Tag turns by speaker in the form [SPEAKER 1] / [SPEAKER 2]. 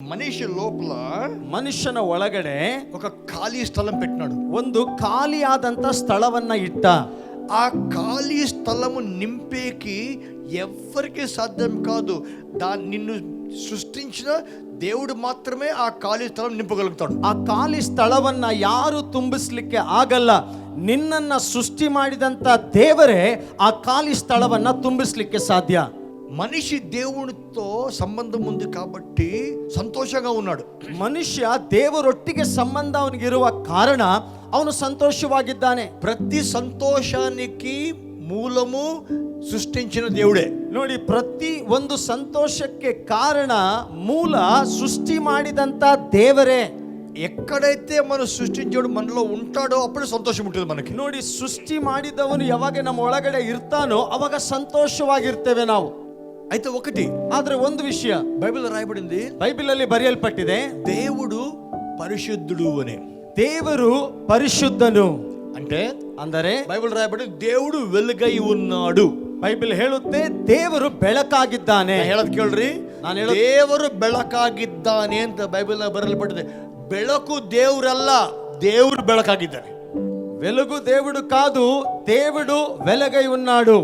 [SPEAKER 1] మనిషి లోపల
[SPEAKER 2] ಮನುಷ್ಯನ ಒಳಗಡೆ
[SPEAKER 1] ఒక ఖాళీ స్థలం పెట్టినాడు.
[SPEAKER 2] ಒಂದು ಖಾಲಿಯಾದಂತ ಸ್ಥಳವನ್ನ ಇಟ್ಟ.
[SPEAKER 1] ఆ ఖాళీ స్థలము నింపేకి ఎవ్వరికి సాధ్యం కాదు. నిన్ను సృష్టించిన దేవుడు మాత్రమే ఆ ఖాళీ స్థలం నింపగలుగుతాడు.
[SPEAKER 2] ಆ ಖಾಲಿ ಸ್ಥಳವನ್ನ ಯಾರು ತುಂಬಿಸ್ಲಿಕ್ಕೆ ಆಗಲ್ಲ. ನಿನ್ನನ್ನ ಸೃಷ್ಟಿ ಮಾಡಿದಂತ ದೇವರೇ ಆ ಖಾಲಿ ಸ್ಥಳವನ್ನ ತುಂಬಿಸ್ಲಿಕ್ಕೆ ಸಾಧ್ಯ.
[SPEAKER 1] మనిషి దేవునితో సంబంధం ఉంది కాబట్టి సంతోషంగా ఉన్నాడు.
[SPEAKER 2] ಮನುಷ್ಯ ದೇವರೊಟ್ಟಿಗೆ ಸಂಬಂಧ ಅವನಿಗಿರುವ ಕಾರಣ ಅವನು ಸಂತೋಷವಾಗಿದ್ದಾನೆ.
[SPEAKER 1] ప్రతి సంతోషానికి మూలము సృష్టించిన దేవుడే.
[SPEAKER 2] ನೋಡಿ, ಪ್ರತಿ ಒಂದು ಸಂತೋಷಕ್ಕೆ ಕಾರಣ ಮೂಲ ಸೃಷ್ಟಿ ಮಾಡಿದಂತ ದೇವರೇ.
[SPEAKER 1] ఎక్కడైతే మనం సృష్టించాడు మనలో ఉంటాడో అప్పుడే సంతోషం ఉంటుంది మనకి.
[SPEAKER 2] ನೋಡಿ, ಸೃಷ್ಟಿ ಮಾಡಿದವನು ಯಾವಾಗ ನಮ್ಮ ಒಳಗಡೆ ಇರ್ತಾನೋ ಅವಾಗ ಸಂತೋಷವಾಗಿರ್ತೇವೆ ನಾವು.
[SPEAKER 1] అయితే ఒకటి,
[SPEAKER 2] ಆದ್ರೆ ಒಂದು ವಿಷಯ
[SPEAKER 1] బైబిల్ రాయబడింది,
[SPEAKER 2] ಬೈಬಲ್ ಅಲ್ಲಿ ಬರೆಯಲ್ಪಟ್ಟಿದೆ,
[SPEAKER 1] దేవుడు పరిశుద్ధుడు అని.
[SPEAKER 2] ದೇವರು ಪರಿಶುದ್ಧನು
[SPEAKER 1] అంటే
[SPEAKER 2] ಅಂದರೆ
[SPEAKER 1] బైబిల్ రాయబడింది దేవుడు వెలుగై ఉన్నాడు.
[SPEAKER 2] ಬೈಬಲ್ ಹೇಳುತ್ತೆ ದೇವರು ಬೆಳಕಾಗಿದ್ದಾನೆ.
[SPEAKER 1] ಹೇಳದ್ ಕೇಳ್ರಿ,
[SPEAKER 2] ನಾನು
[SPEAKER 1] ದೇವರು ಬೆಳಕಾಗಿದ್ದಾನೆ ಅಂತ ಬೈಬಲ್ ಬರೆಯಲ್ಪಟ್ಟಿದೆ. ಬೆಳಕು ದೇವರಲ್ಲ, దేవుడు ಬೆಳಕಾಗಿದ್ದಾನೆ.
[SPEAKER 2] వెలుగు దేవుడు కాదు, దేవుడు వెలుగై ఉన్నాడు.